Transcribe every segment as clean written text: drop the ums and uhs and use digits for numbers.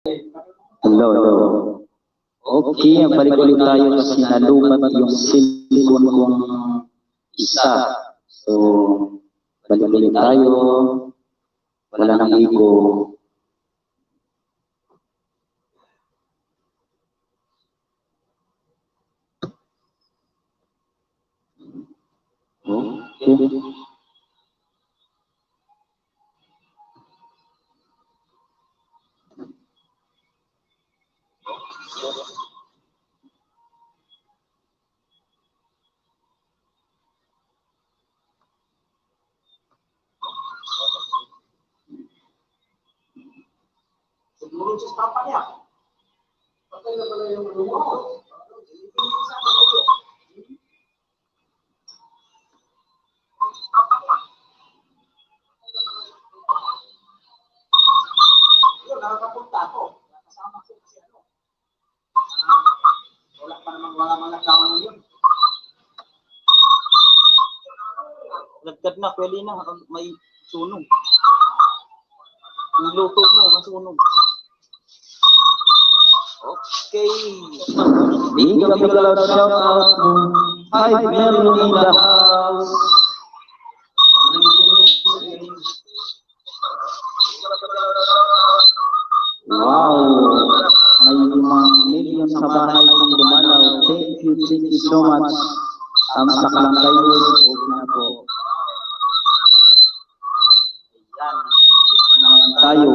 Hello, hello. Okay, balik ulit tayo kasi nalubat yung cellphone kong isa. So, balik ulit tayo. Wala nang ego. Okay. Siguro sa papa niya. Patay na pala yung ano mo. Yun, nakakapunta ako. Kasama ko kasi ano. Wala pa namang wala nagkaon yun. Lagkad na, pwede na. May sunog. Ang luto mo, masunog. Okay. Big shout out to 5 million in the house. Wow, may 5 million sa bahay kong dumalaw. Thank you so much. Tamsak lang kayo. Okay na po. Ayan, naman tayo.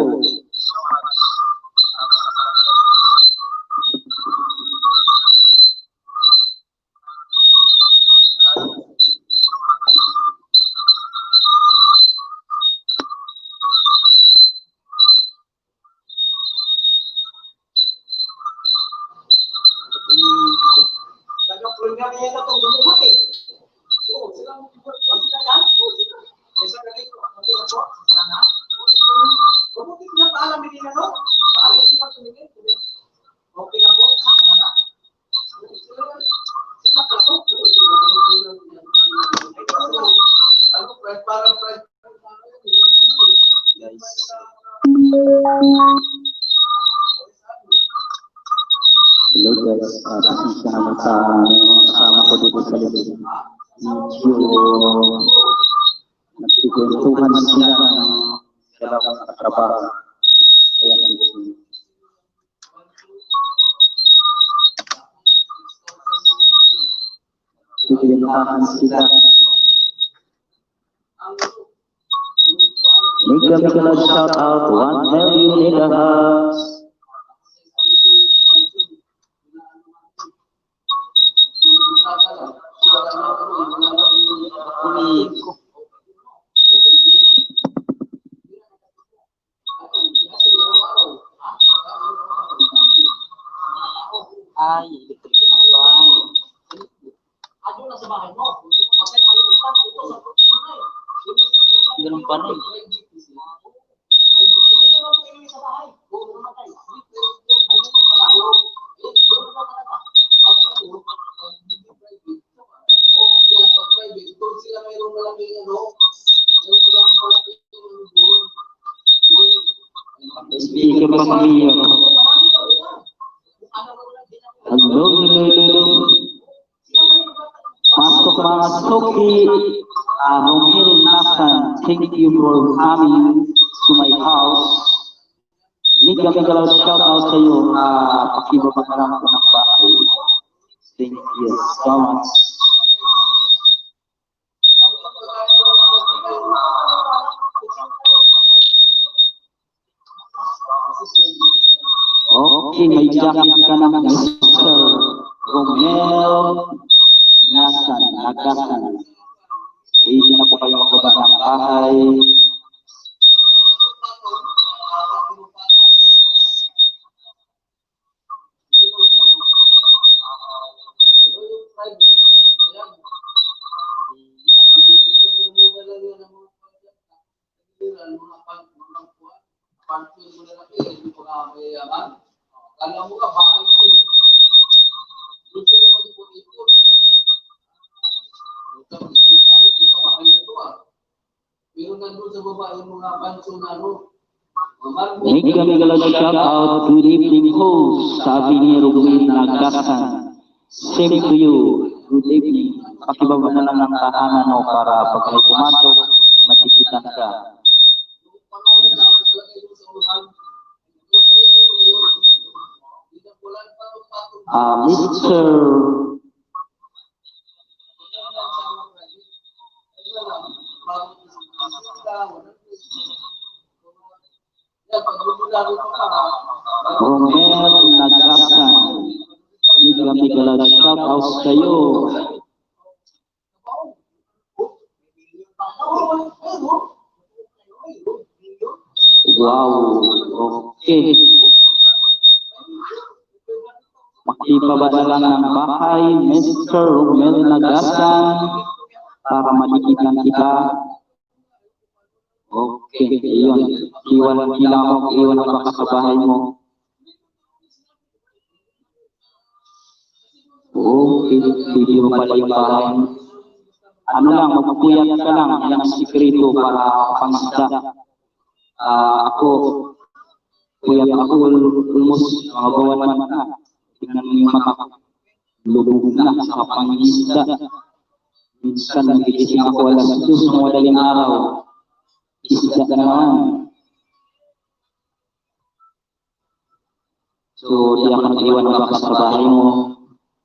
Hello guys, pasensya naman sa kasama ko dito sa libig. Medyo nagkikwentuhan sila ng dalawang katrabaho. Kaya nagkikwentuhan sila. Big shout out, 1 million in the house. Ay, electric fan. Ano na sa bahay mo? Ganun pa rin. Speaker pa kami. Hello. Masuk mga Soki, Romil Nasan, thank you for coming to my house. Mega shout out sa iyo, pakibabag lang ako ng bahay. Thank you so much. Okay, may jacket ka na Mr. Romel Nasan, Nagasan. Pwede na po kayo magbaba ng bahay. Alam mo ka, bahay ko. Doon sila mag-ipon-ipon. Puta, bahay na to ah. Pero nandun sa baba yung mga panso na ano. Mega mega shout out, good evening host, sabi ni Ruben Nagasan. Same to you, good evening. Pakibaba na lang ng tahanan mo para pag may pumasok, matikitan ka. Mr. Romel Nagasan, mega shout out sa'yo. Wow, okay. Makipaba na lang ng bahay, Mr. Romel Nagasan, para madikitan kita. Okay, iyon. Iwan baka sa bahay mo. Okay, hindi mo pala yung bahay. Ano lang, magpuyat ka lang. Yan ang sikreto para pangsda. Ako, puyat ako, almost mga bawan man na. Tingnan mo yung mata ko. Lubog na sa pangisda. Minsan, nagigising ako alas 2 ng madaling araw. Isda ka naman. So, di ako nag-iwan ng baka sa bahay mo,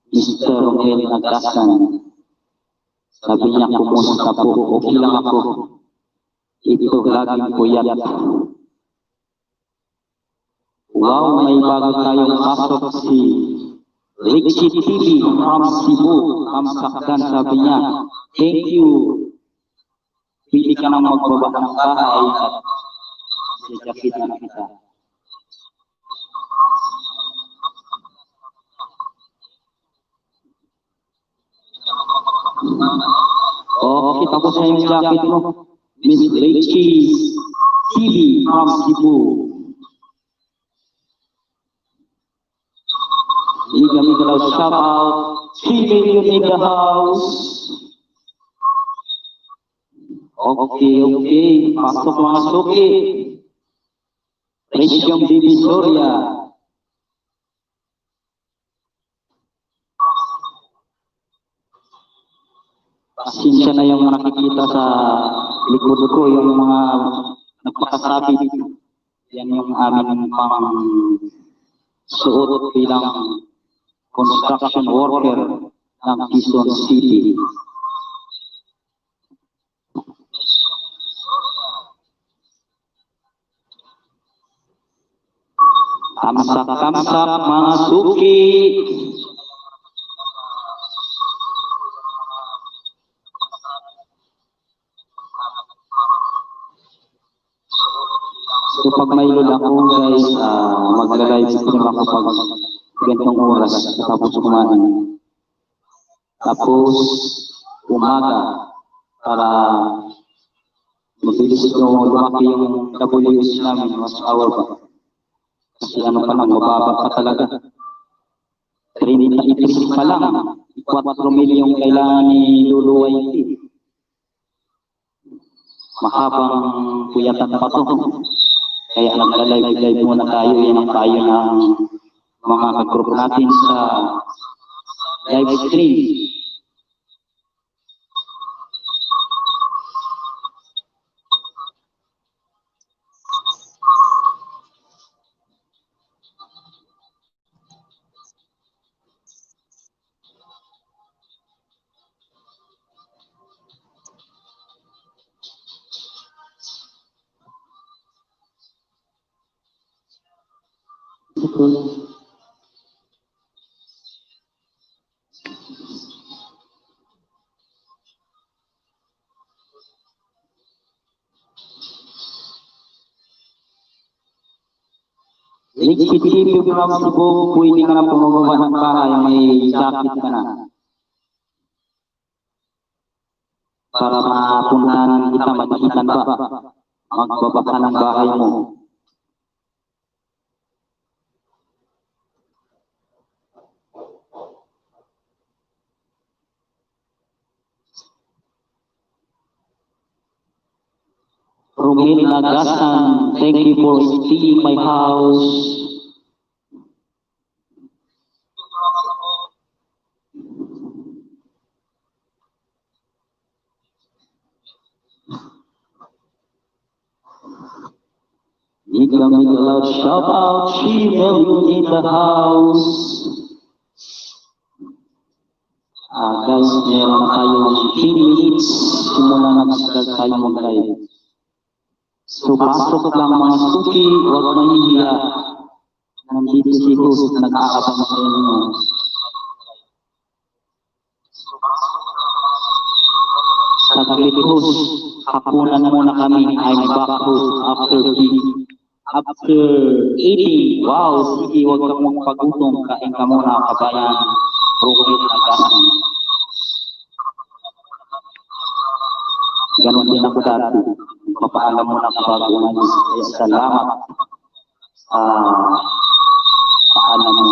Mr. Romel Nagasan. Sabi niya, kumusta po? Okay lang ako. Ito, laging puyat. Wow, may bago tayong pasok si Richie TV from Cebu. Kamsakdan, sabi niya. Thank you. Pili ka nang magbaba ng bahay at siyakitan kita. Okay, tapos na yung jacket mo. Miss Richie TV from Cebu. Mega daw shout out. 3 million in the house. Okay. Pasok mga suki. Rachel Divisoria. Pasensya na yung nakikita sa likod ko, yung mga nagpakasabi. Yan yung aming pang suot bilang construction worker ng Quezon City. Kamsak mga suki. So pag may load ako guys, magla-live stream ako pag gantong oras tapos kumain. Tapos umaga para mabilis yung lumaki yung WS namin, mas hour pa. Kasi ano pa lang, mababa pa talaga. 33 pa lang. 4 milyong kailangan ni Lulu YT. Mahabang puyatan pa to. Kaya nagla-live muna tayo. Yan ang tayo ng mga ka-group natin sa live stream. Likit-likit yung mga Cebu, pwede ka na pumagawa ng bahay, may jacket ka na. Para mapuntahan kita, matikitan ba? Magbaba ka ng bahay mo. Romel Nagasan, thank you for staying my house. Mika Loud, shout out 3 million in the house. Guys, meron tayong 10 minutes simula nag-start tayo mag-live. So, pasok lang mga suki, huwag mahihiya. Nandito si host na nag-aabang sa inyo. Saglit host, hapunan muna kami. I'm back host after eating. Wow, sige, huwag kang magpagutom. Kain ka muna, kabayan. Romel Nagasan. Ganon din ako dati. Papaalam mo na bago umalis. Kaya salamat. Paalam mo.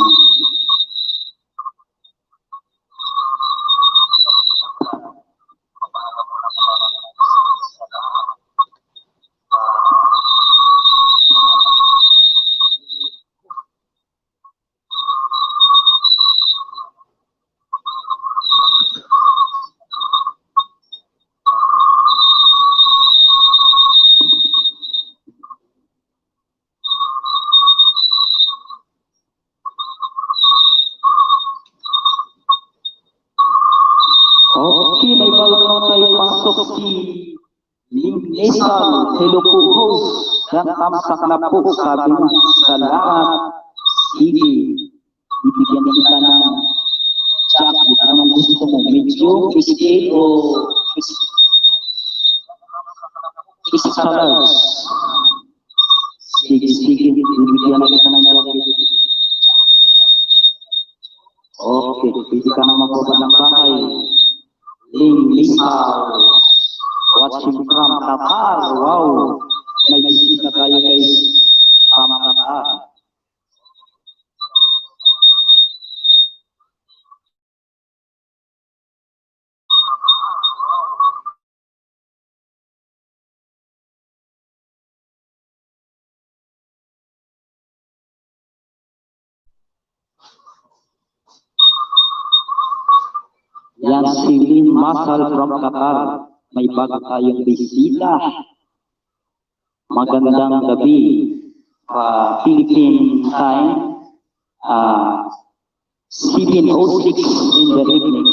Okay, may bago naman tayo pasok si Linesal. Hello po host. Yang tamsak na po, sabi mo. Salamat. Sige. Bibigyan kita ng jacket. Anong gusto mo? Medium, biscuit, o salad? Sige. Bibigyan kita ng jacket. Okay, pwede ka na magbaba ng bahay. Linesal. Watching from Qatar. Wow. May bisita tayo kay from Qatar. Yan si Lin Masal from Qatar. May bago tayong bisita. Magandang gabi. Philippine time. 7:06 in the evening.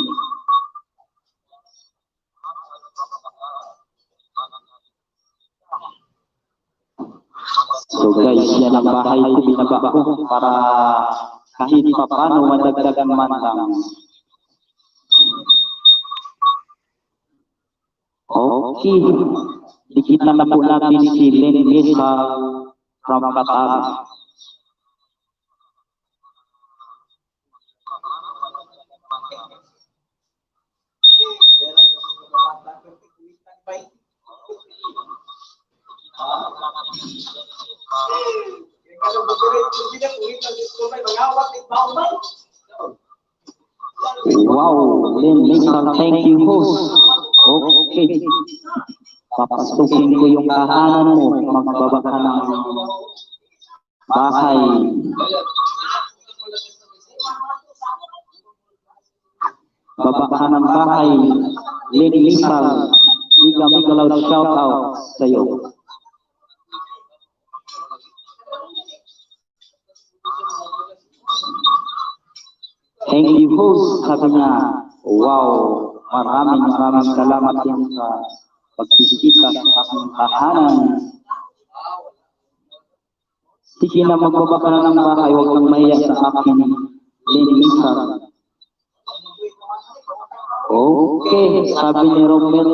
So guys, yan ang bahay ko. Binaba ko para kahit pa paano madagdagan man lang. Okay, dikit na po natin si Linesal from Qatar. Wow, Linesal, thank you host. Okay. Papasukin ko yung kahanan mo. Magbaba ka ng bahay. Baba ka ng bahay. Linesal. Mika Loud, shout out sa iyo. Thank you host. Sabi niya, wow. Maraming salamat yan sa pagbisita sa aking tahanan. Sige na magbaba ka na ng bahay, huwag kang mahiya sa akin, Linesal. Okay, sabi ni Romel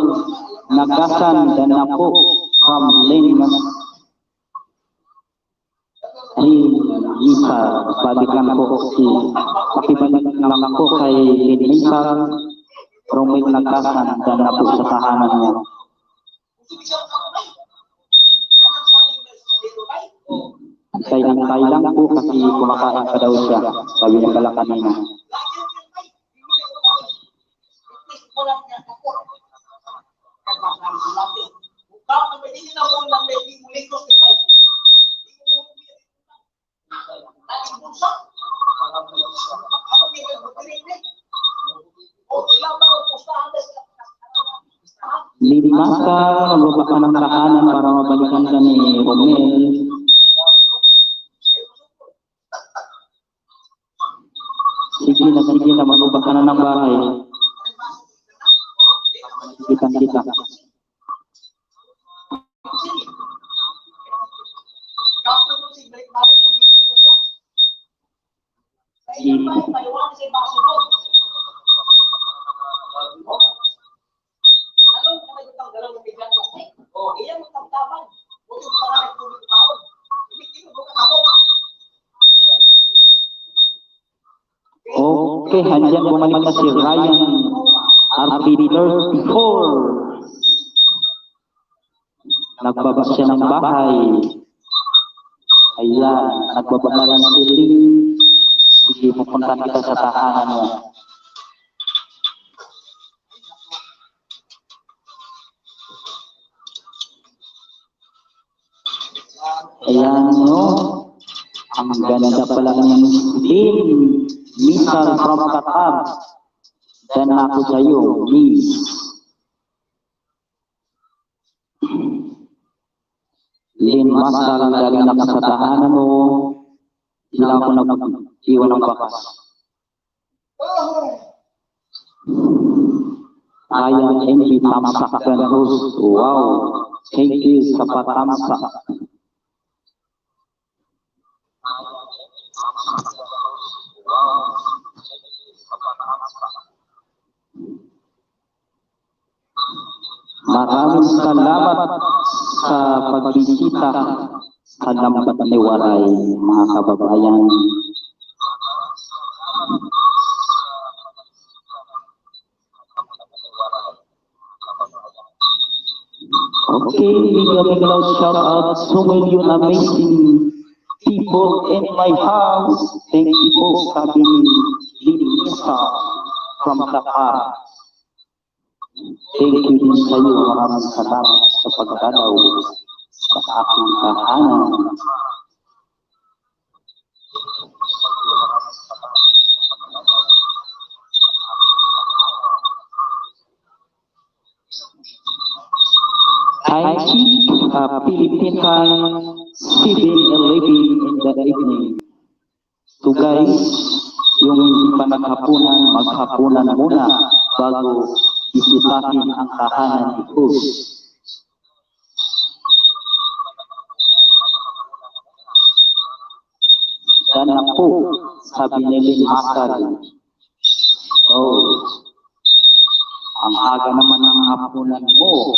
Nagasan, dan ako from Linesal. Balikan ko pakibalik lang ako kay Linesal. Romel Nagasan, dan ako sa tahanan mo. Antay lang po kasi kumakain pa daw siya. Sabi niya pala kanina. Maka merupakan ng tahanan para mabalikan kami Romel. Sige na magbaba na ng bahay. Kita. Oke, hanya bumalik na si Ryan RP34. Nagbaba siya ng bahay. Ayan, nagbaba na rin si Lee. Sige, pupunta kita sa tahanan mo. Ayan, no? Ang ganda pala ng Lynn. Misal from Qatar. Dan aku sa'yo, Miss. Lynn Masal galing na sa tahanan mo. Sila ako nag-iwan ng bakas. Ayan, NB Tamsak dan host. Wow. Thank you sa patamsak. Maraming salamat sa pagbisita sa Lambat ni Waray, mga kababayan. Okay, big shout out so many amazing people in my house. Thank you for coming, Lisa from Qatar. Thank you din sa iyo, maraming salamat sa pagdalaw sa aking tahanan. I see Philippine time 7:11 in the evening. So guys, yung hindi pa naghapunan, maghapunan muna bago isipapin ang tahanan ni host. Dan ako, sabi ni Lynn Masal. Oh, ang aga naman ng hapunan mo.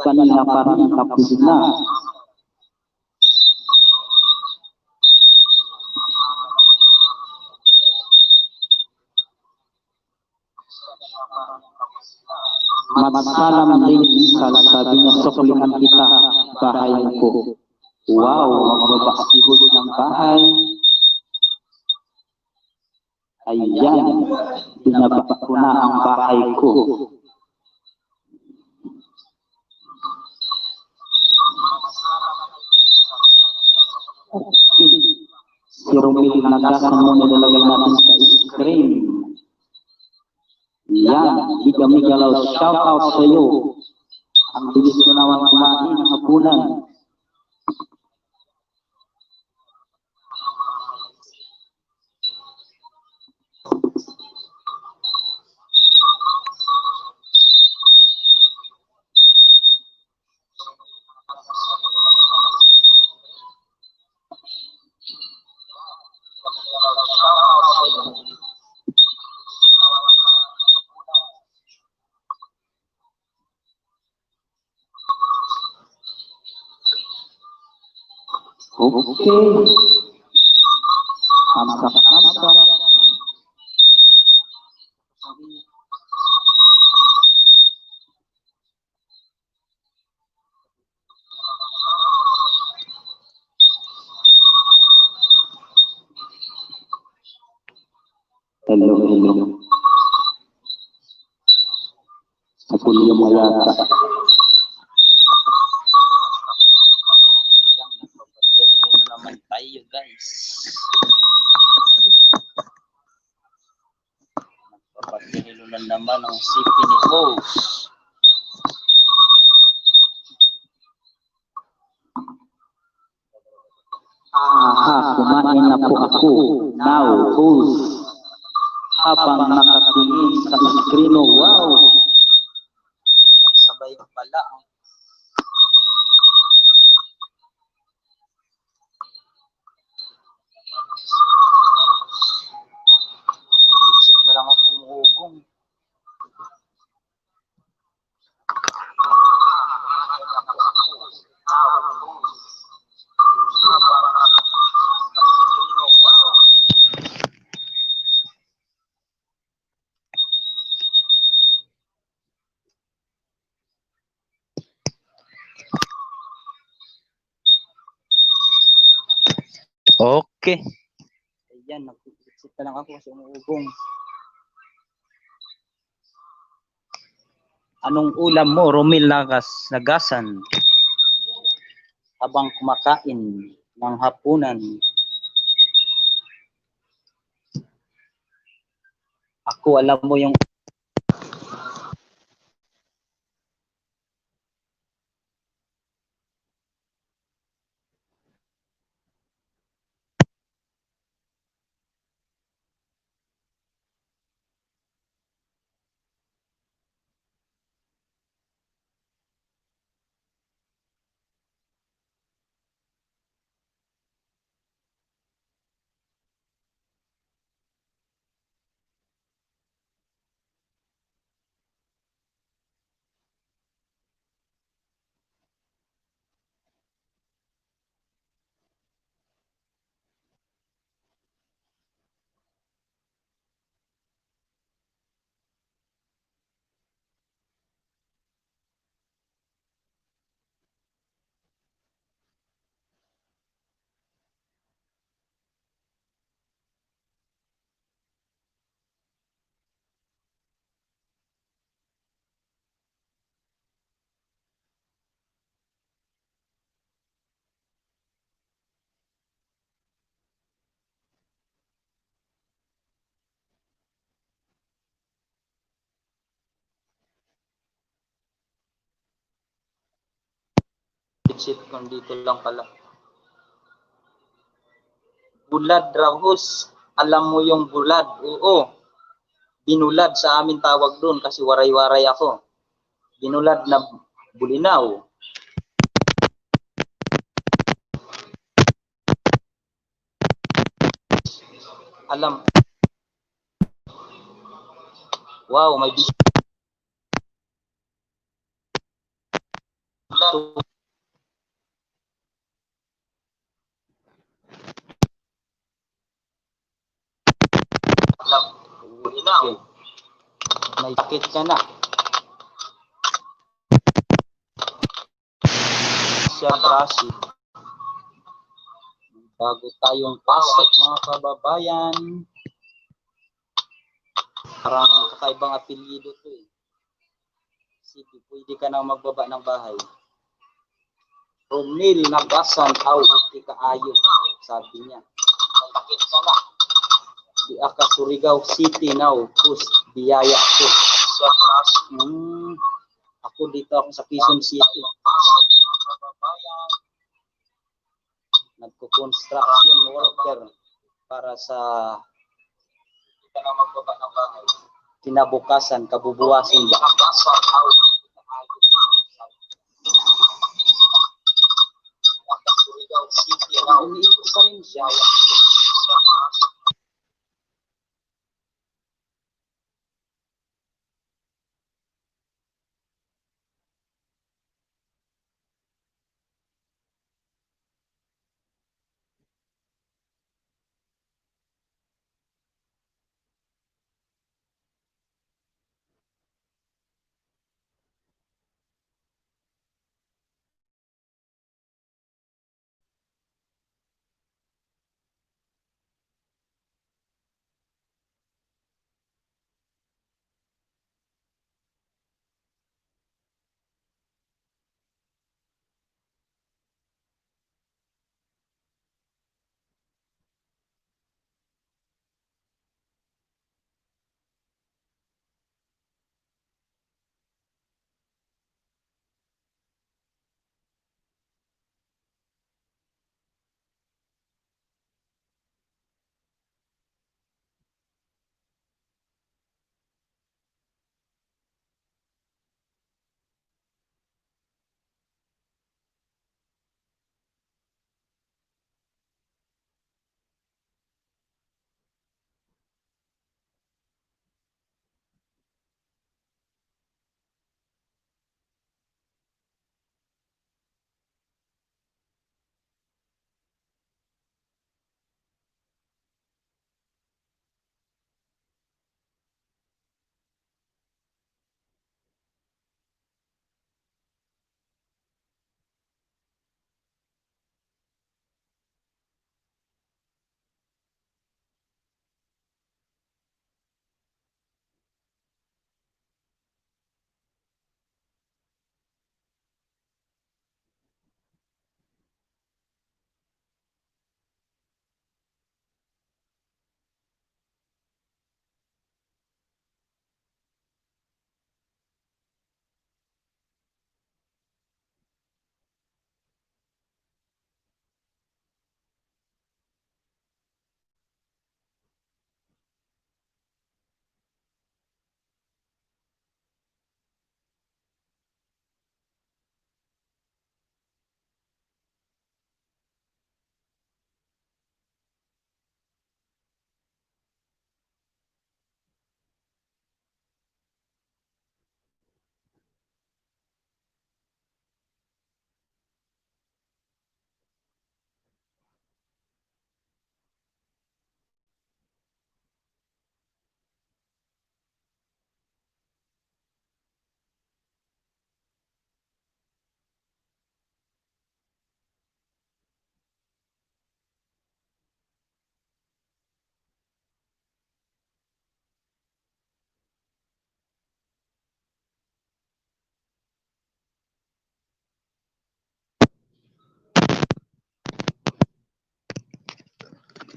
Kanina pa rin tapos na. Matsalam din Misal, sabi niya, suklihan kita, bahay ko. Wow, magbabakihod ng bahay. Ayan, binabak ko na ang bahay ko. Okay. Si Romel nagasan mo nilalagay natin sa screen. Yan, Bigami Galaw, shout out sa iyo. Ang bilis ko naman kumain ng hapunan. Okay. Amsak. Hello. Aku lihat yata. video guys. Nagpapatinilo na naman ang sipi ni host. Kumain na po ako. Now, host. Habang nakatingin sa screen, wow. Nagsabay pala. Isip na lang ako umugong. Okay. Ayan, nag-isip na lang ako kasi umuugong. Anong ulam mo, Romil Nagasan? Habang kumakain ng hapunan. Ako, alam mo yung shit kung dito lang pala. Bulad Rahus, alam mo yung bulad? Oo. Binulad sa amin tawag doon kasi waray-waray ako. Binulad na bulinaw. Alam. Wow, may bisyo. Bulinaw. May sakit ka na. Siya Brasi. Bago tayong pasok mga kababayan. Parang kakaibang apelyido to eh. Sige, pwede ka na magbaba ng bahay. Romil Nagasan, aw, hindi ka ayo, sabi niya. Malakit ka na. Di aka Surigao City now, post biyaya ko. Ako dito ako sa Quezon City. Nagko-construction worker para sa kinabukasan, kabubuwasan ba? Umiikot pa rin siya.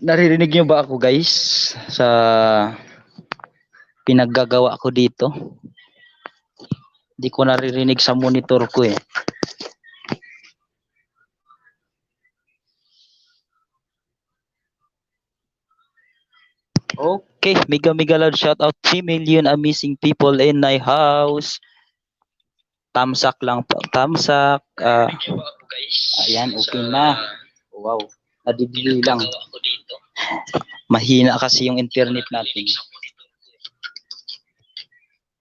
Naririnig niyo ba ako guys sa pinaggagawa ko dito? Di ko naririnig sa monitor ko eh. Okay, mega loud shout out 3 million amazing people in my house. Tamsak lang po. Tamsak. Ayan, okay na. Wow. Nadibili lang. Mahina kasi yung internet natin.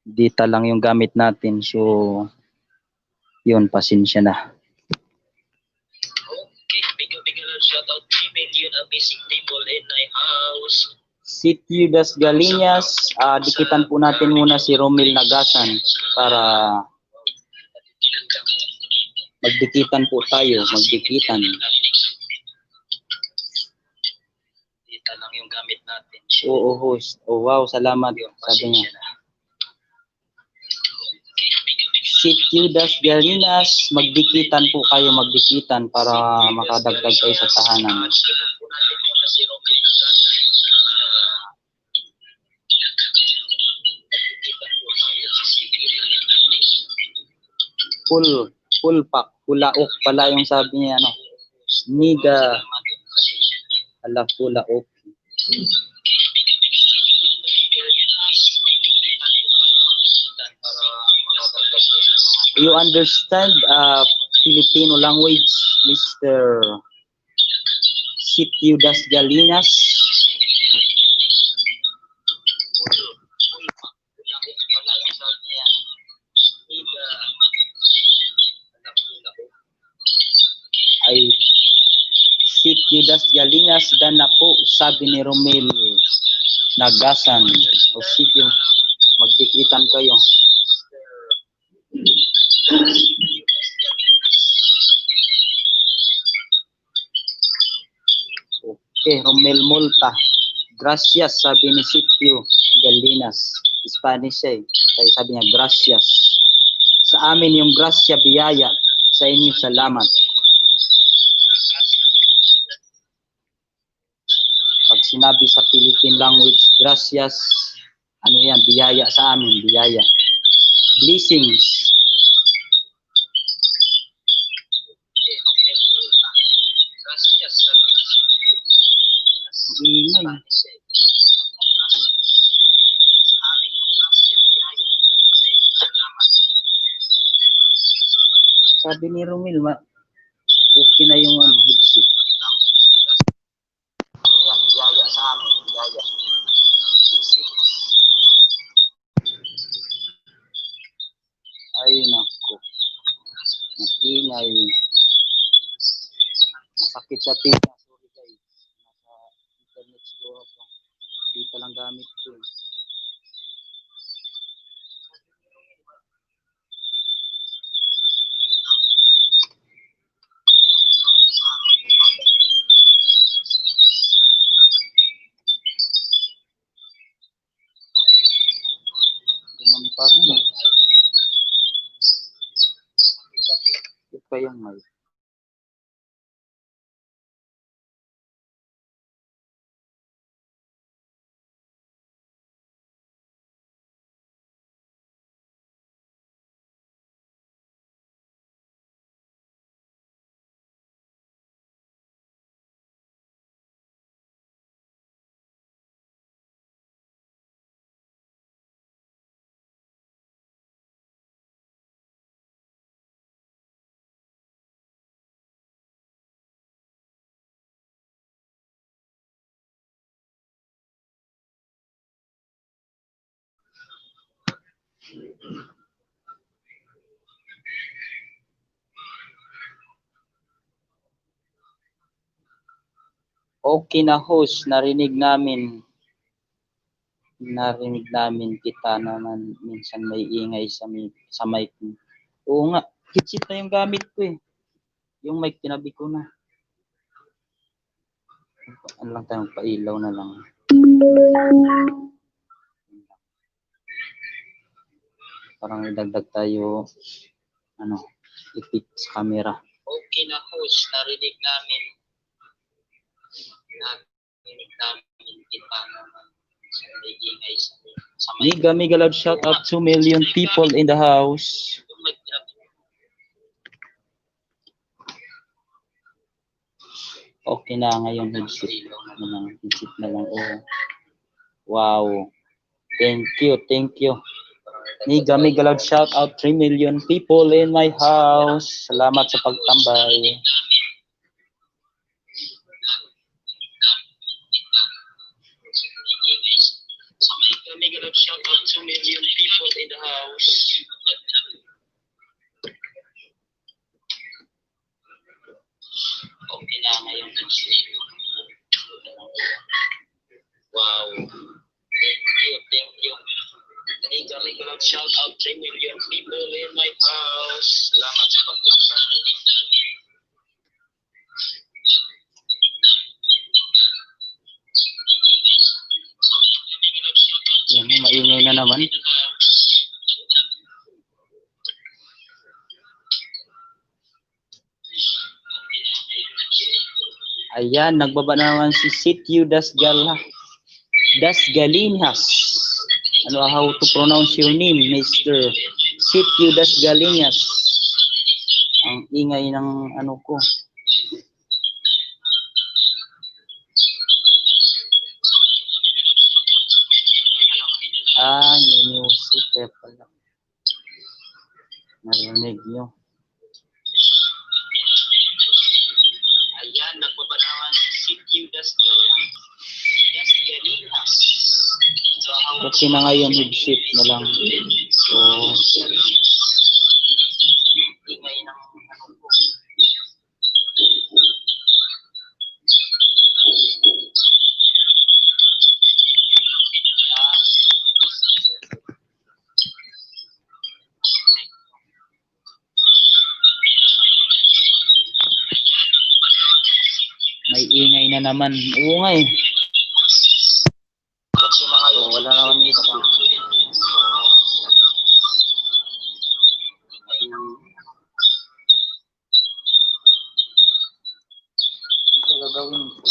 Data lang yung gamit natin. So, yun, pasensya na. Okay, mega loud shout out 3 million amazing people in my house. Sitio das Galinas, dikitan po natin muna si Romel Nagasan para magdikitan po tayo, magdikitan. Dita lang yung gamit natin. Oo, host. Oh, wow, salamat. Sabi niya. Sitio das Galinas, magdikitan po kayo, magdikitan para makadagdag kayo sa tahanan. Full pack, pulaok pala yung sabi niya, ano, niga, ala pulaok. You understand Filipino language, Mr. Sitio das Galinas? Ay, Sitio das Galinas dan na po, sabi ni Romel Nagasan. O sige, magdikitan kayo. Okay, Romel Multa. Gracias, sabi ni Sitio Galinas. Spanish eh. Kaya sabi niya, gracias. Sa amin yung grasya, biyaya. Sa inyo, salamat. Pag sinabi sa Philippine language, gracias, ano yan, biyaya sa amin, biyaya. Blessings. Ingay. Sabi ni Romel, okay na yung ano, headset. Biyaya sa amin, biyaya. Ay, nako. Ingay. Masakit sa tita. Sorry guys. Nasa internet siguro po. Dito lang gamit ko. Ganun pa rin. Ito pa yung mic. Okay na host, narinig namin kita naman minsan may ingay sa mic. Oo nga, headset na yung gamit ko eh. Yung mic tinabi ko na. Ano lang tayo, pailaw na lang. Parang idagdag tayo, ano, ipit sa camera. Okay na host, narinig namin. Mega mega loud shout out 2 million people in the house. Okay na ngayon headset na lang, headset na lang. Oh. Wow. Thank you, thank you. Mega mega loud shout out 3 million people in my house. Salamat sa pagtambay. Mega loud shout out 2 million people in the house. Okay na ngayon headset. Wow. Thank you. Mega mega loud shout out 3 million people in my house. Salamat sa pagtambay. Yan, maingay na naman. Ayan, nagbaba na naman si Sityu Dasgalinhas. Ano, how to pronounce your name, Mr. Sityu Dasgalinhas. Ang ingay ng ano ko. May music eh pala. Narinig nyo. Ayan, nagbabanawan si Sityu Dasgalinhas. Okay na ngayon, headset na lang. So, ingay ng ano ko. May ingay na naman. Oo nga eh. So, wala naman ito. Ito gagawin ko.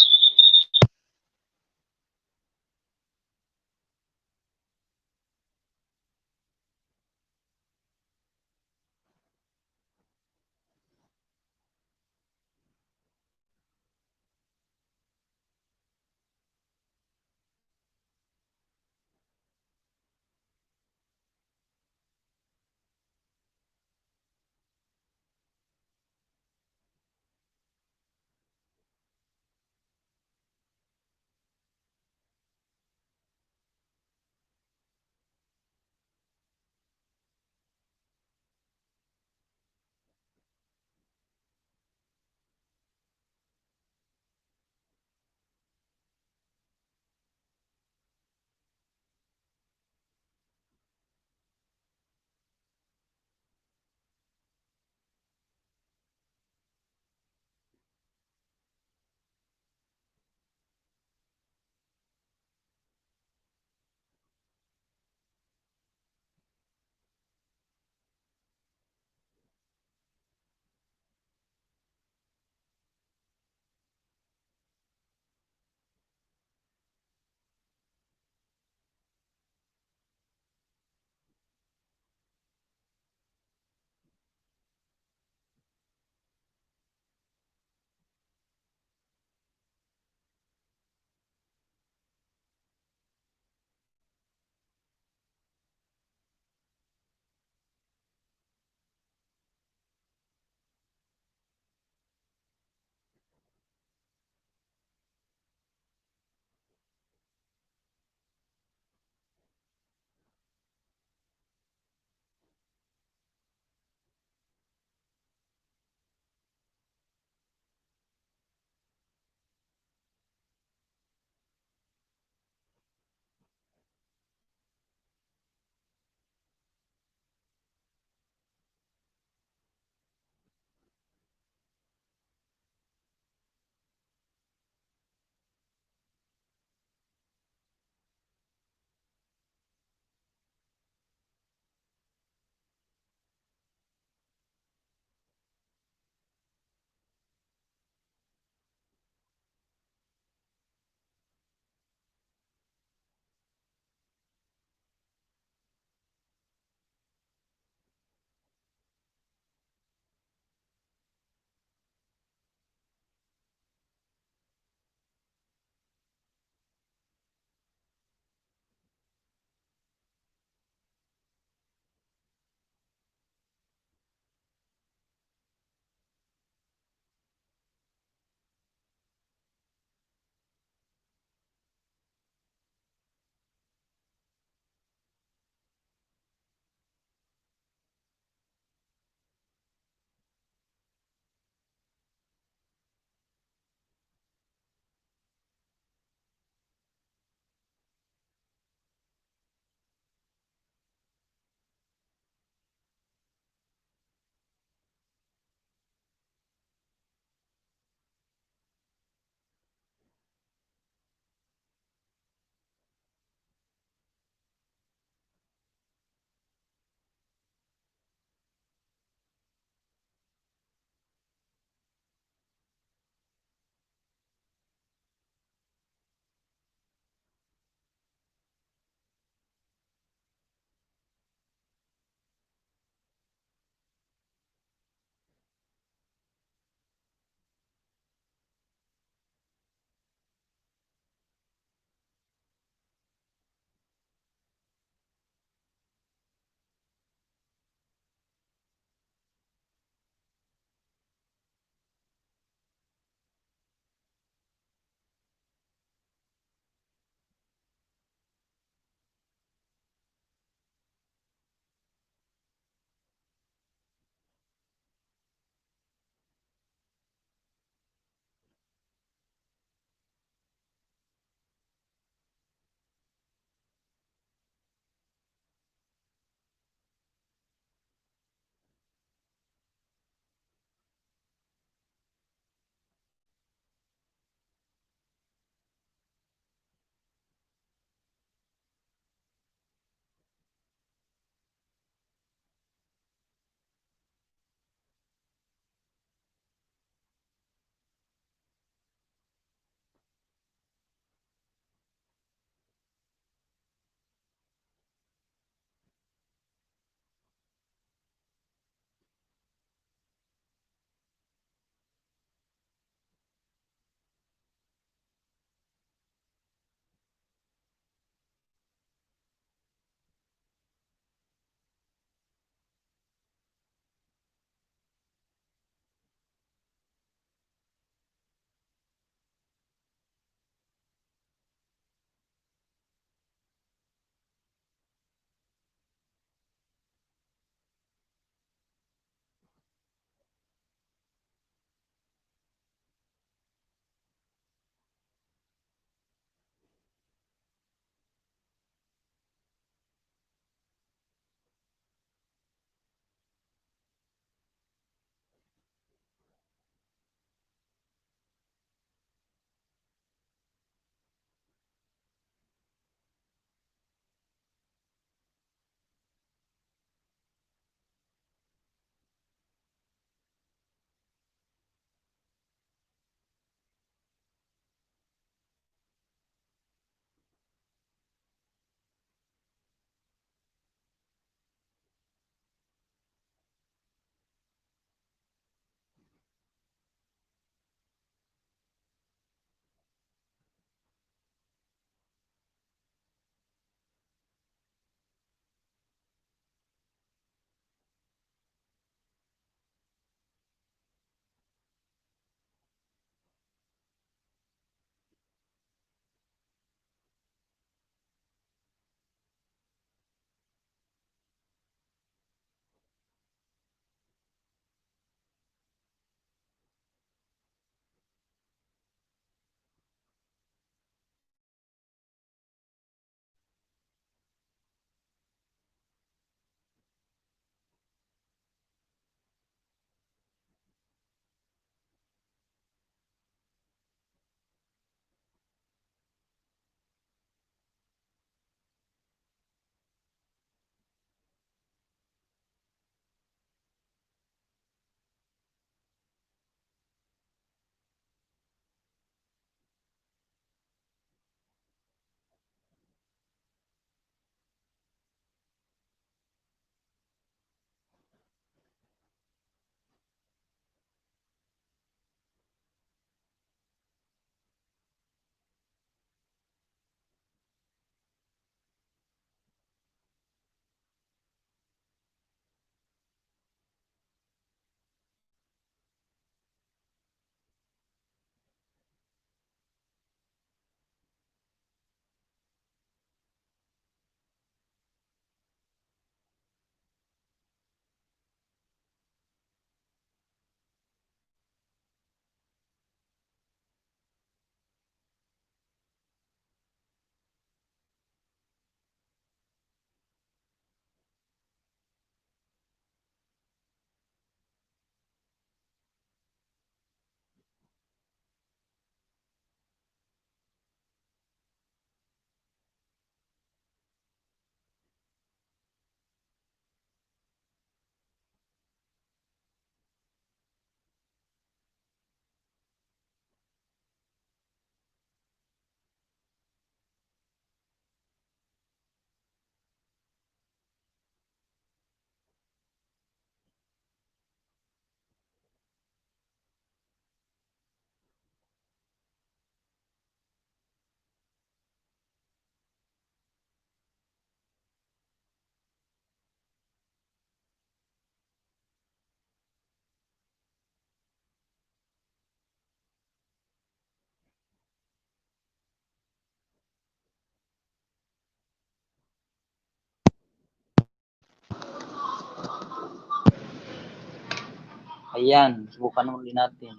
Ayan, subukan muli natin.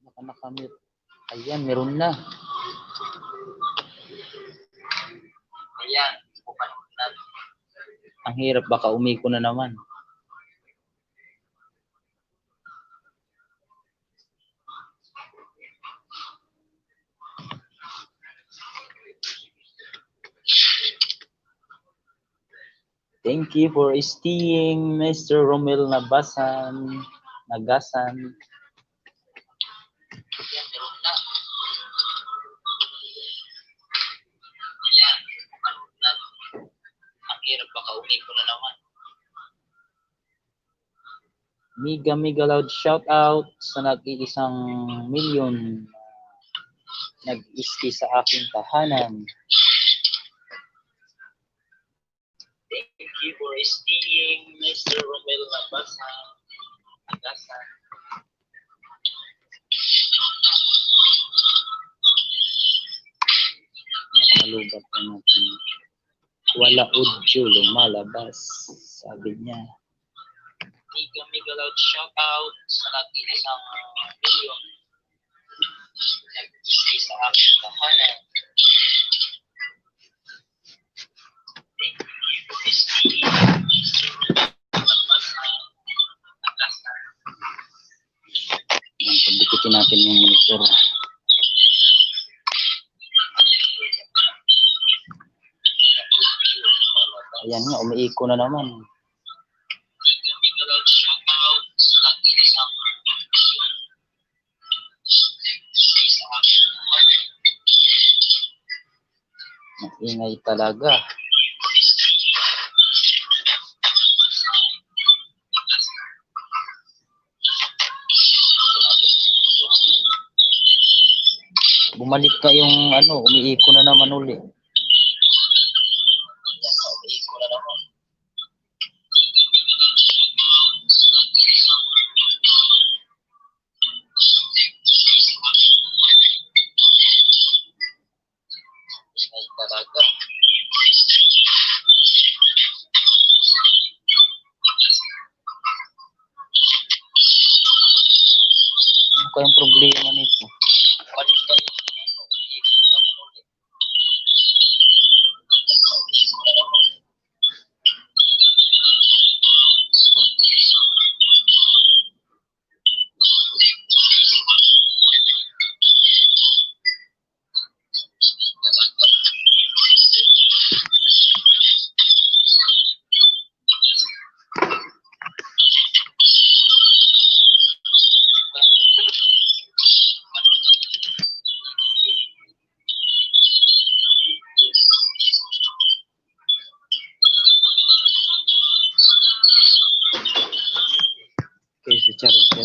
Baka nakamute. Ayan, meron na. Ayan, subukan muli natin. Ang hirap, baka umiko na naman. Thank you for staying, Mr. Romel Nagasan. Ayan, meron na. Ayan, subukan muli natin. Ang hirap, baka umiko na naman. Mega loud shout out sa nag-iisang milyon nag-iski sa aking tahanan. Thank you for staying, Mr. Romel Nagasan. Baka malubat na natin. Wala udyo lumalabas, sabi niya. Mega loud shout out sa nag-iisang milyon nag-iski sa aking tahanan. Thank you for staying, Mr. Romel Nagasan. Pagdikitin natin yung monitor. Ayan nga, umiiko na naman. Maingay talaga. Bumalik ka yung umiiko na naman uli. Umiiko na naman. Ingay talaga. Ano kayang problema nito? Balik ka yung umiiko na naman uli. Umiiko na naman. Okay, si charger.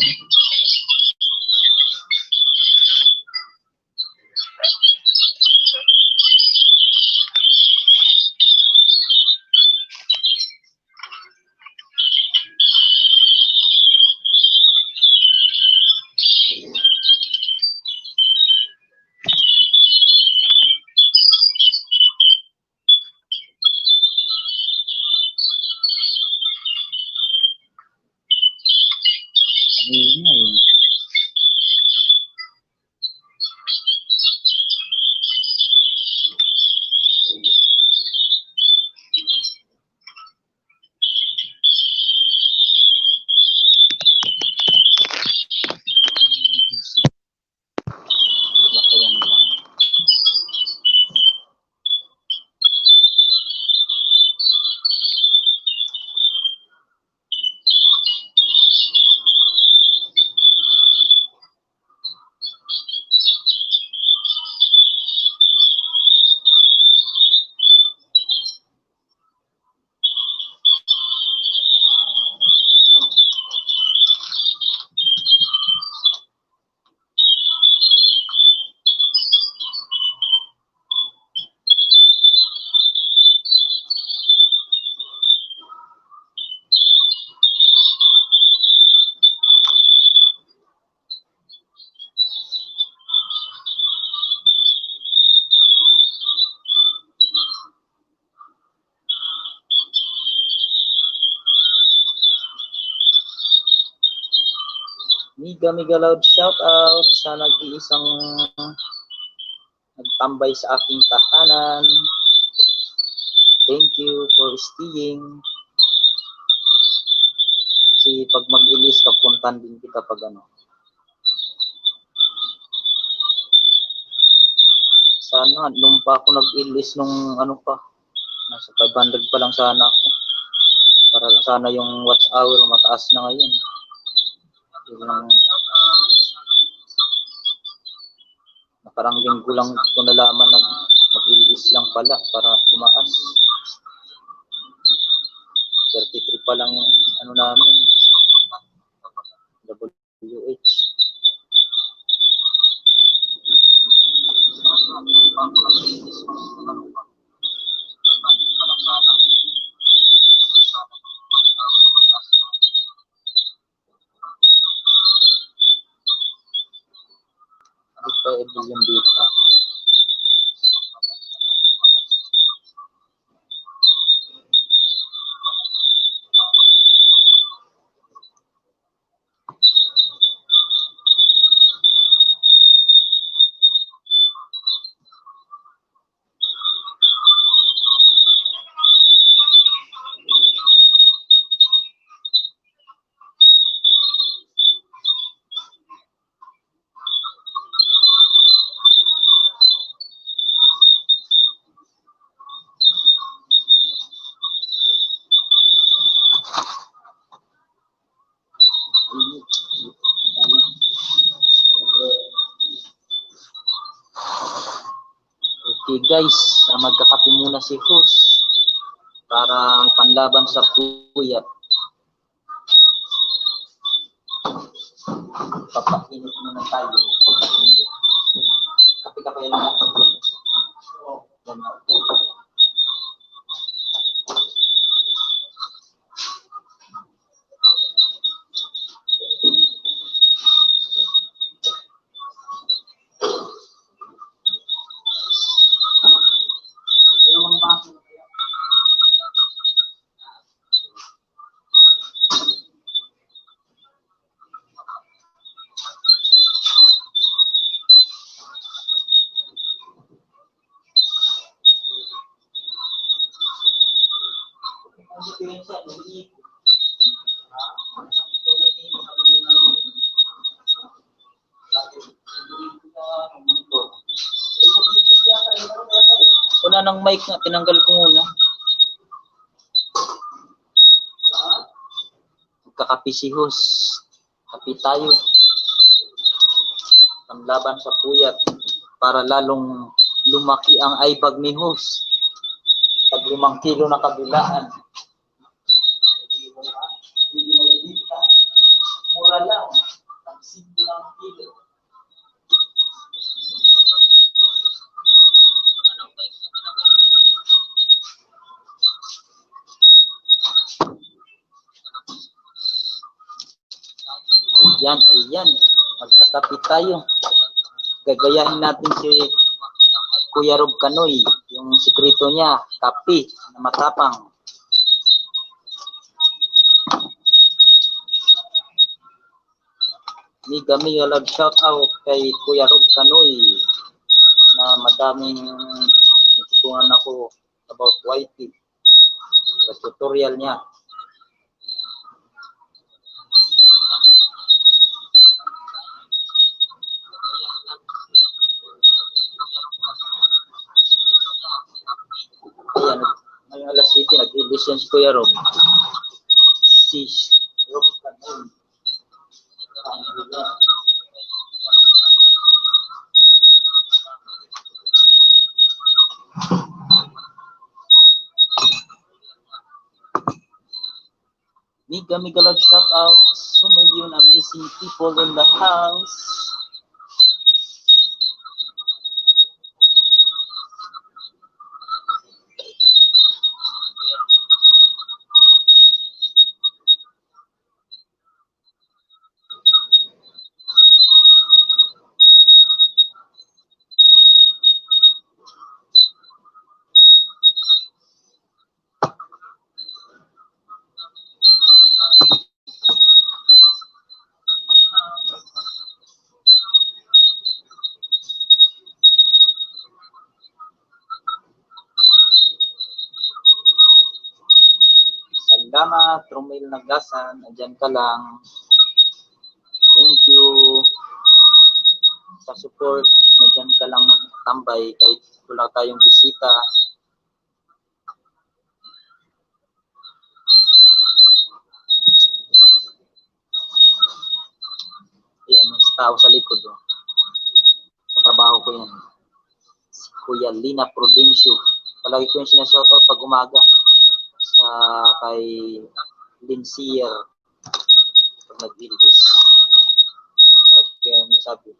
Ingay. Lakayan lang. Miga Miga Loud shout out sa nag-iisang nagtambay sa aking tahanan. Thank you for staying. Kasi pag mag-ilis, kapuntan din kita pag ano. Sana, nung pa ako nag-ilis nung ano pa, nasa 500 pa lang sana ako. Para lang sana yung watch hour mataas na ngayon. Yun lang, nakarang linggo lang ko nalaman mag-ilis lang pala para tumaas. 33 pa lang yung ano namin, WH. Dito yung dito. Okay guys, magkakape muna si Hus para panlaban sa puyat. Papainit muna tayo. Kape-kape lang. Una ng mic nga, tinanggal ko muna. Magkakape si Hus. Kape tayo. Panlaban sa puyat para lalong lumaki ang aibag ni Hus. Pag 5 kilo na kabilaan. Mura lang. 5 lang kilo. Ayan. Magkakape tayo. Gagayahin natin si Kuya Rob Kanoy. Yung sikreto niya, kape na matapang. Miga love shout out kay Kuya Rob Kanoy na madaming natutunan ako about YT sa tutorial niya. Ayan, ngayong alas 7 nag-listen si Kuya Rob. Si Rob Kanoy. Miga love shout out. So million amazing people in the house. Salamat, Romel Nagasan. Andyan ka lang. Thank you sa support. Andyan ka lang nagtambay kahit wala tayong bisita. Ayan, may tao sa likod. Oh. Sa trabaho ko yan. Si Kuya Lina Prudencio. Palagi ko yung sinashoutout pag umaga sa kay Lincier pag nag-ilus. Kaya may sabi,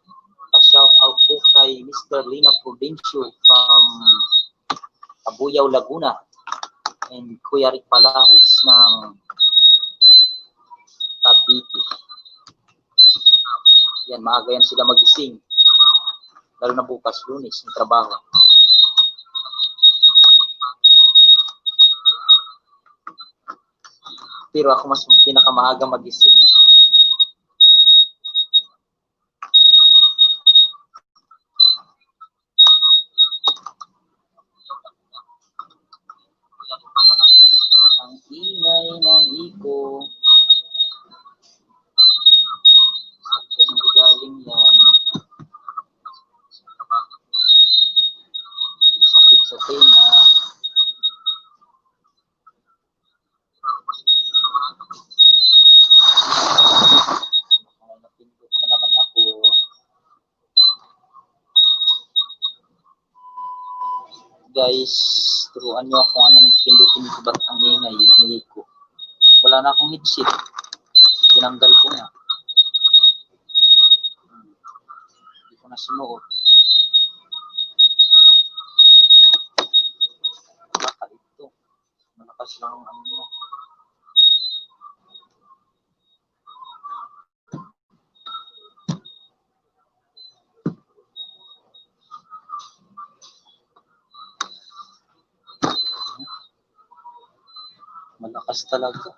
pa-shoutout po kay Mr. Lina Prudencio from Cabuyao, Laguna, and Kuya Rick Palahos ng Cavite. Yan, maaga yan sila magising. Lalo na bukas, Lunes, yung trabaho. Pero ako mas pinakamaaga magising. Ang ingay ng iko. Saan galing yan? Sakit sa tenga. Napindot pa naman ako. Guys, turuan nyo ako anong pindutin ko ba't ang ingay ko. Wala na akong headset. Tinanggal ko na. Hindi ko na sinuot. Baka ito. Malakas lang ang ano mo. Malakas talaga.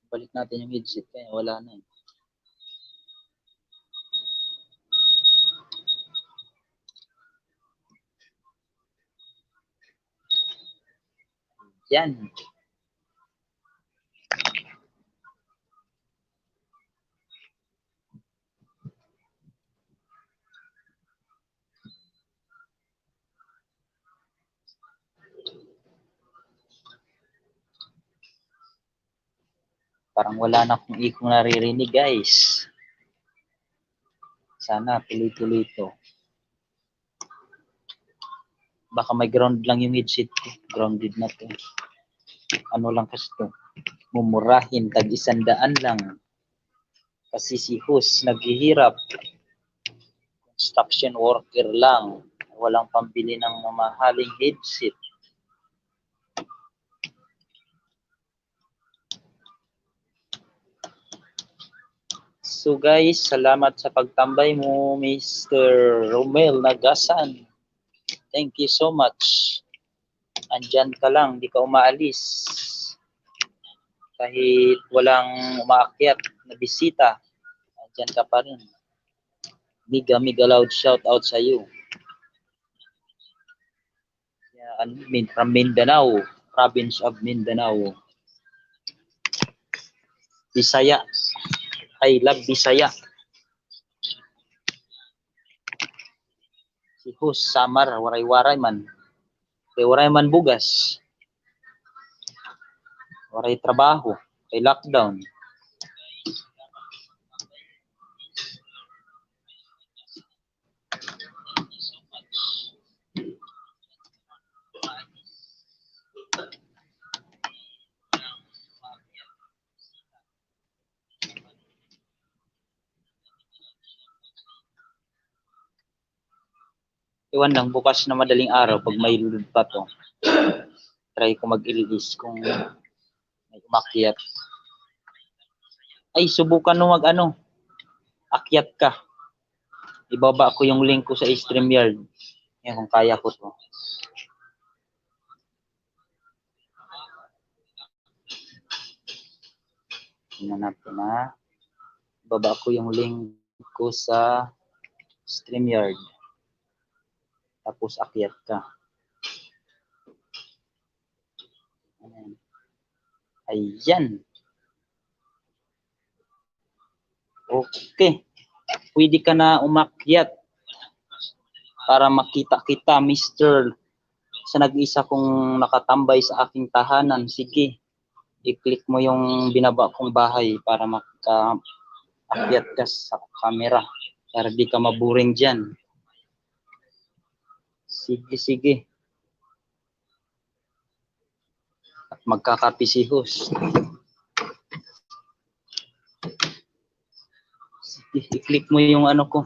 Balik natin yung headset kaya wala na eh. Yan. Parang wala na akong ikong naririnig, guys. Sana tuloy-tuloy ito. Baka may ground lang yung headset ko. Grounded na to. Ano lang kasi ito. Mumurahin, tag-100 lang. Kasi si host naghihirap. Construction worker lang. Walang pambili ng mamahaling headset. So guys, salamat sa pagtambay mo, Mr. Romel Nagasan. Thank you so much. Andyan ka lang, di ka umaalis. Kahit walang umaakyat na bisita, andyan ka pa rin. Mega loud shout out sa iyo. Yan, from Mindanao, province of Mindanao. Bisaya. I love Bisaya. Si host Samar, waray-waray man. Kay waray man bugas. Waray trabaho. Kay lockdown. Iwan lang, bukas na madaling araw pag may load pa to. Try ko mag-release kung may umakyat. Ay, subukan mo mag-ano. Akyat ka. Ibaba ko yung link ko sa StreamYard. Yan, kung kaya ko to. Tingnan natin na. Baba ko yung link ko sa StreamYard. Tapos akyat ka. Ayan. Okay. Pwede ka na umakyat para makita kita, Mr. Sa nag-isa kong nakatambay sa aking tahanan. Sige. I-click mo yung binaba kong bahay para maka-akyat ka sa camera. Para di ka maburing dyan. Sige, sige. At magkakapi si host. Sige, i-click mo yung ano ko.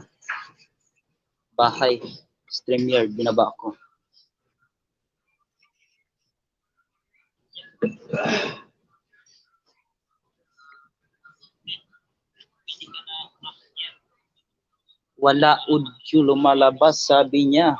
Bahay. StreamYard, binaba ko. Wala udyo lumalabas, sabi niya.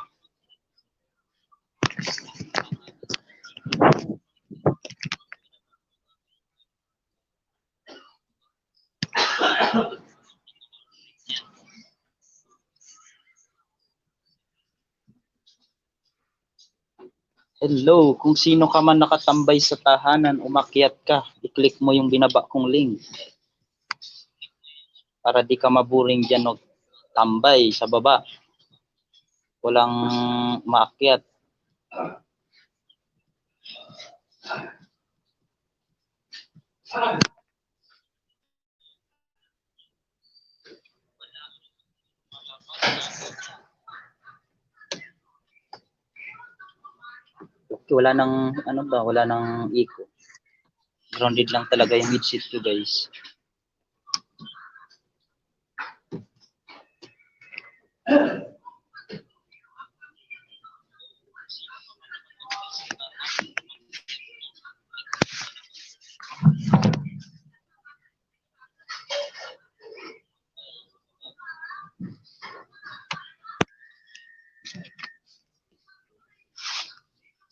Hello, kung sino ka man nakatambay sa tahanan, umakyat ka. I-click mo yung binaba kong link. Para di ka maburing dyan o tambay sa baba. Walang maakyat. Okay, wala nang ano ba, wala nang echo. Grounded lang talaga yung headset ko, guys.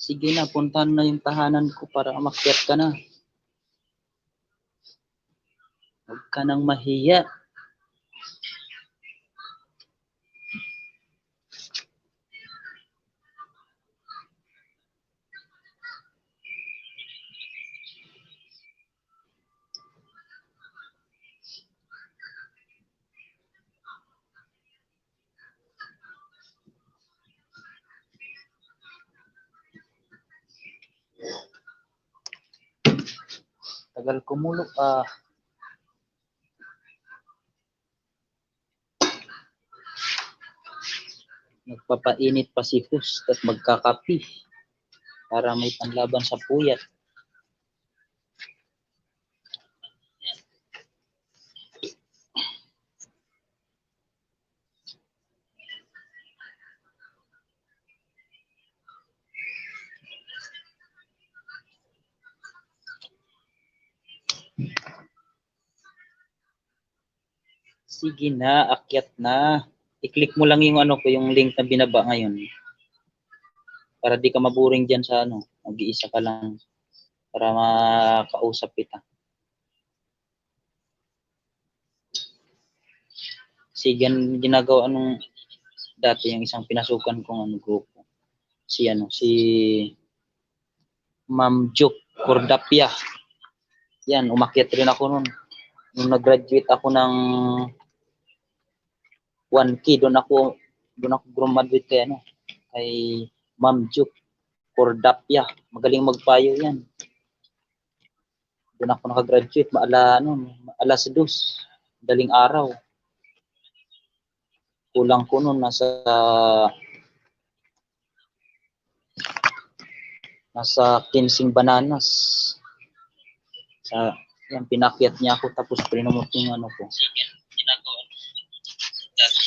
Sige na, puntahan na yung tahanan ko para umakyat ka na. Huwag ka nang mahiya. Tagal kumulo pa. Nagpapainit pa si host at magkakapi para may panlaban sa puyat. Sige na, akyat na. I-click mo lang yung ano ko, yung link na binaba ngayon. Para di ka maburing dyan sa ano, mag-iisa ka lang. Para makausap kita. Sige, ginagawa nung dati yung isang pinasukan kong ano, grupo. Si Ma'am Juk Cordapia. Yan, umakyat rin ako nun. Nung nag-graduate ako ng 1K, doon ako graduate kay Ma'am Juk Cordapia. Magaling magpayo yan. Doon ako nakagraduate, alas 2, daling araw. Kulang ko nun, nasa 15 bananas. Yan, pinakyat niya ako, tapos prinumot yung ano ko.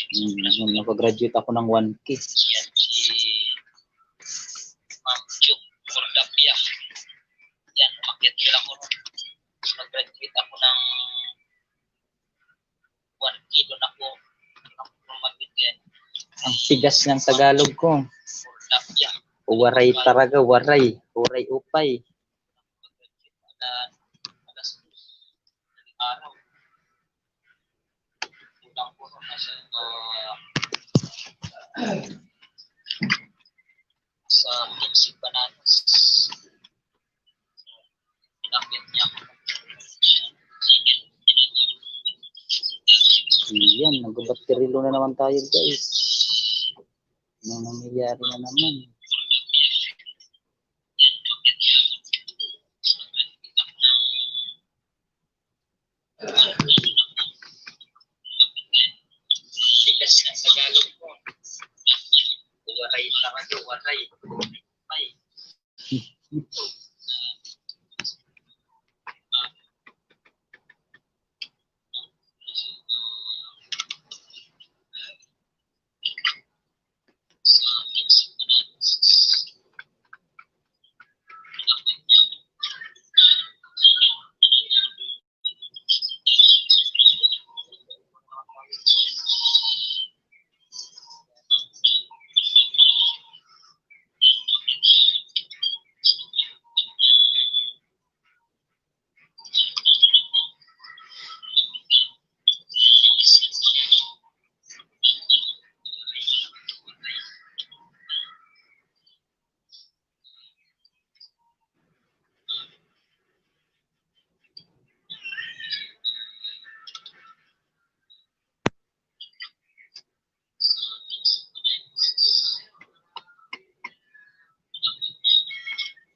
Nakagraduate ako ng 1K. Yan, si Ma'am Juk Cordapia. Yan, umakyat rin ako nun. Nag-graduate ako ng 1K, doon ako graduate. Ang sigas ng Tagalog ko. Waray taraga, waray. Waray upay. sa Prinsip Bananas. Pinakit niya ako. Yan, nagbabatterilo na naman tayo guys. Ano nangyayari na naman? Tigas na sa Tagalog mo. Waray na kayo, waray. May.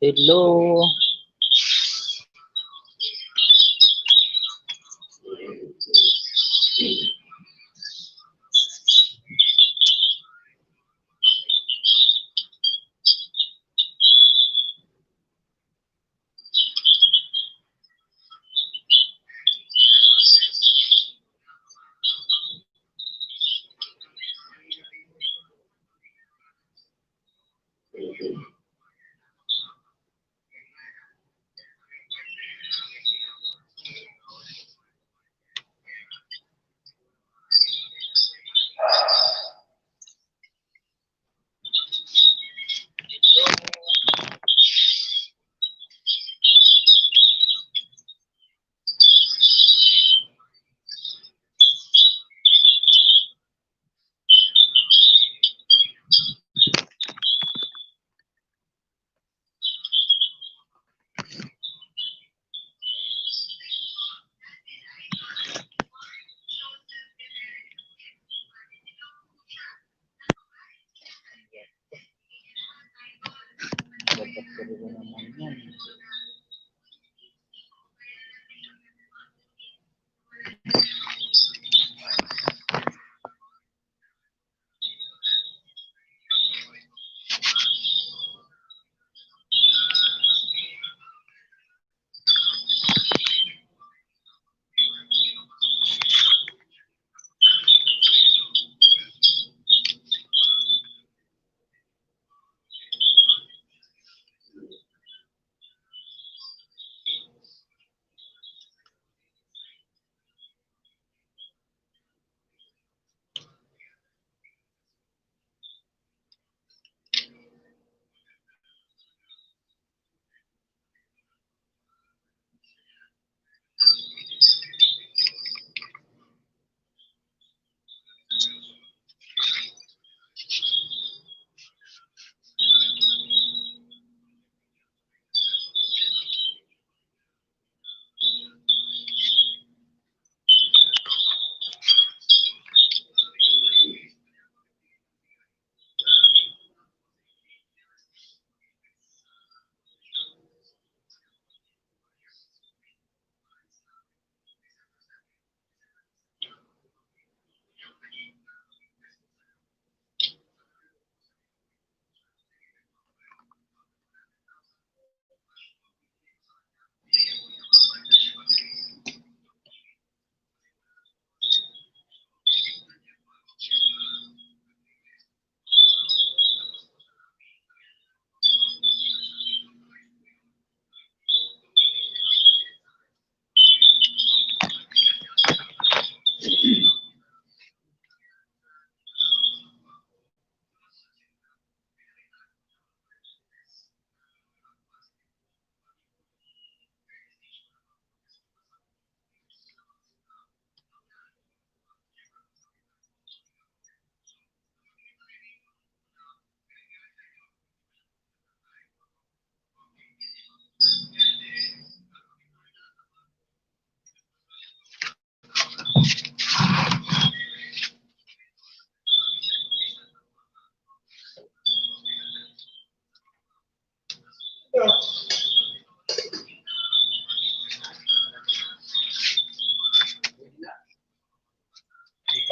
Hello. Nagbabatterilo naman yan.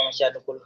masyado kulo.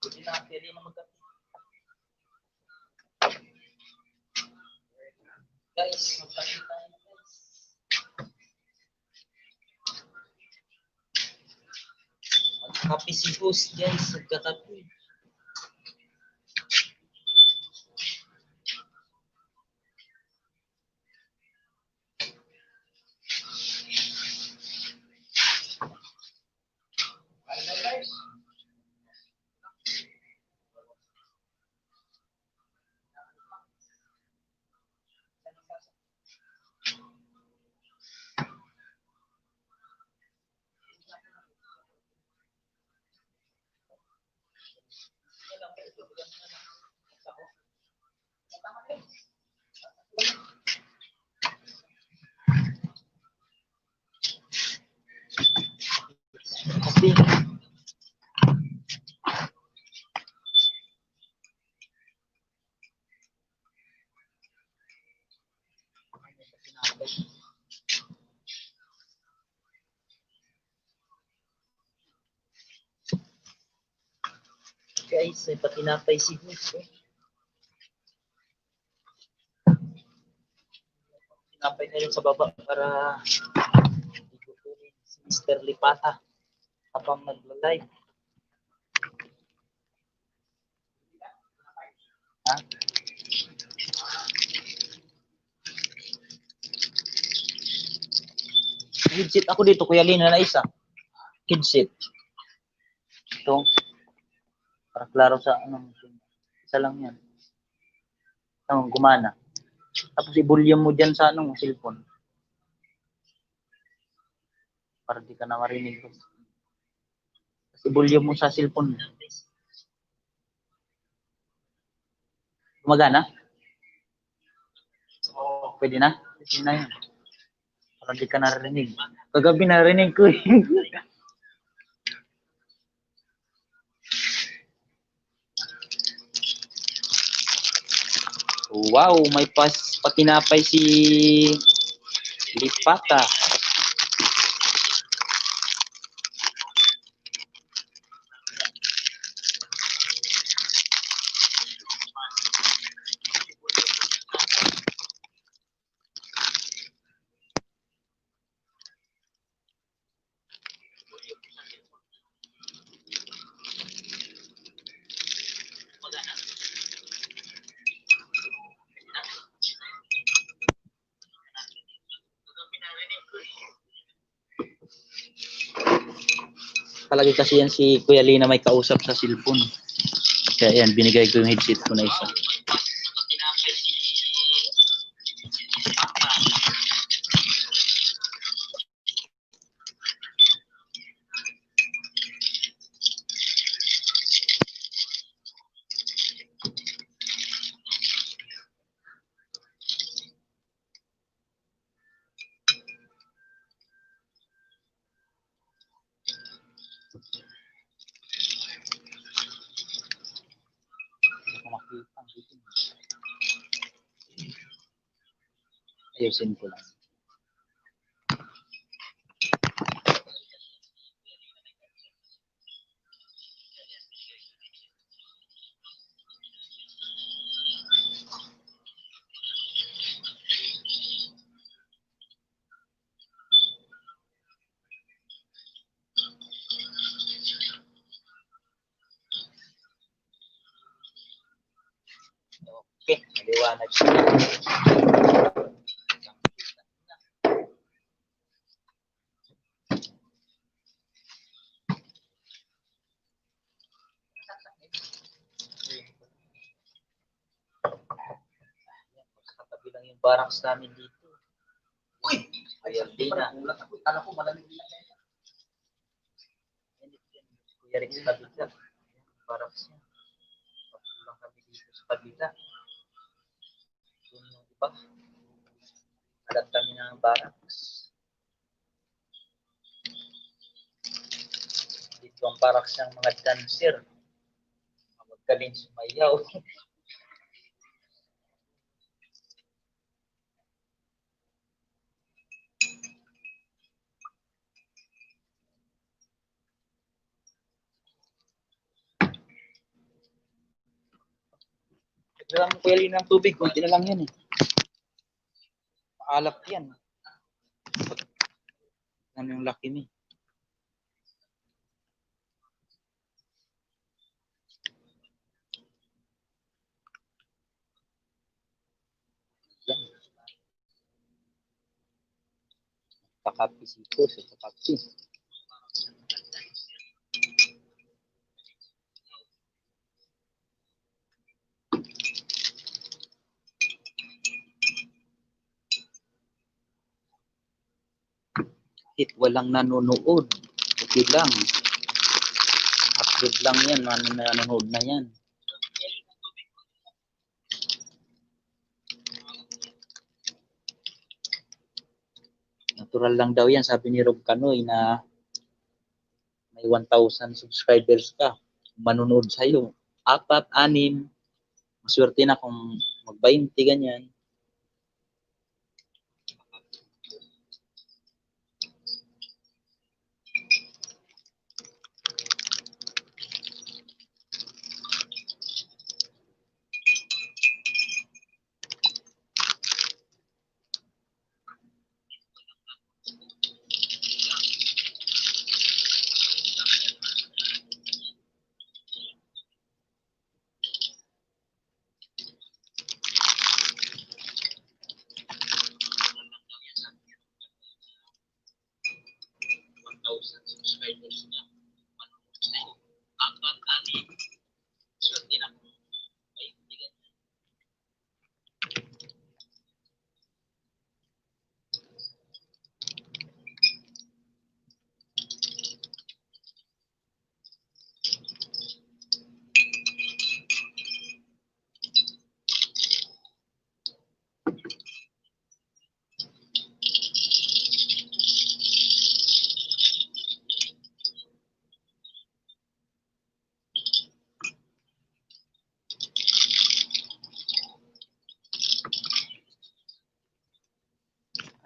Hindi na pwede na magkape. Guys, magkape tayo guys. Magkape si host guys, magkakape. Kape. Guys, may patinapay si host. Tinapay na rin sa baba para ikutunin si Mr. Lipata habang nagla-live. Ha? Headset ako dito, Kuya Lina na isa. Headset. Ito. Para klaro sa anong isa lang yan. Ang gumana. Tapos i-volume mo dyan sa anong cellphone. Para di ka na marinig. Tapos i-volume mo sa cellphone. Gumagana? Pwede na? Pwede na yun. Para di ka narinig. Kagabi narinig ko eh. Wow, may patinapay si Lipata. Palagi kasi yan si Kuya Lina may kausap sa cellphone. Kaya yan, binigay ko yung headset ko na isa. Ayusin ko lang. Okay, maliwanag siya. Katabi lang yung barracks namin dito. Uy! Ay, Kuya Lina. ulat ako. Kala ko malamig lang yan. Kuya Rex Kabila. Barracks niya. Lang kami dito sa kabila. Yung iba. Alam kami ng barracks. Dito ang barracks ng mga dancer. Magaling sumayaw. Kailangan mo Kuya Lina ng tubig. Kunti na lang yan eh. Maalap yan. Ano yung laki ni? Yan. Kakapi si Kos. Kakapi. Kahit walang nanonood. Okay lang. Upload lang yan. Nanonood na yan. Natural lang daw yan. Sabi ni Rob Canoy na may 1,000 subscribers ka. Manonood sa'yo. 4, 6. Maswerte na kung mag-20 ganyan.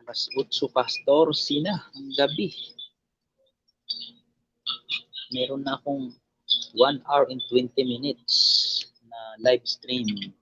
Alas 8:14 na ang gabi. Meron na akong 1 hour and 20 minutes na live stream.